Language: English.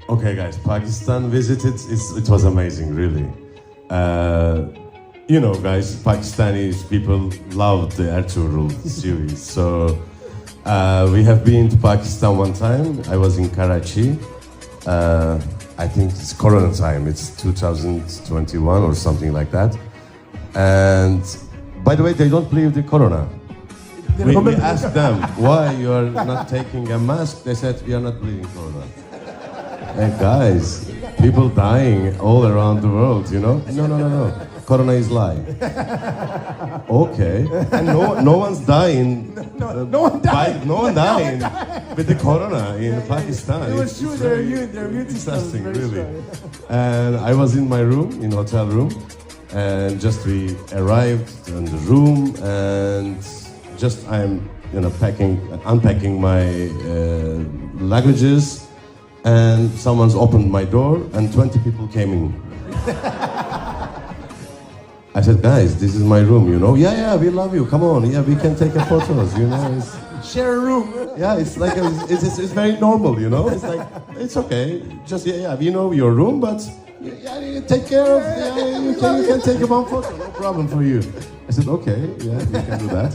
Okay, guys, Pakistan visited. It was amazing, really. You know, guys, Pakistanis people love the Ertugrul series. So we have been to Pakistan one time. I was in Karachi. I think it's Corona time. It's 2021 or something like that. And by the way, they don't believe the Corona. We asked them why you are not taking a mask. They said we are not believing Corona. Hey guys, people dying all around the world, you know? No. Corona is lie. Okay. And no one's dying. No one died. No one dying with the Corona in Pakistan. It was true. Their immune system was Interesting, very really. strong. And I was in my room, in hotel room, and just we arrived in the room, and just I'm unpacking my luggages. And someone's opened my door, and 20 people came in. I said, guys, this is my room, you know? Yeah, we love you. Come on, yeah, we can take a photos, you know? Share a room. Yeah, it's like it's very normal, you know? It's like it's okay. Just yeah, we know your room, but yeah, you take care of. Yeah, you can take one photo, no problem for you. I said, okay, yeah, we can do that.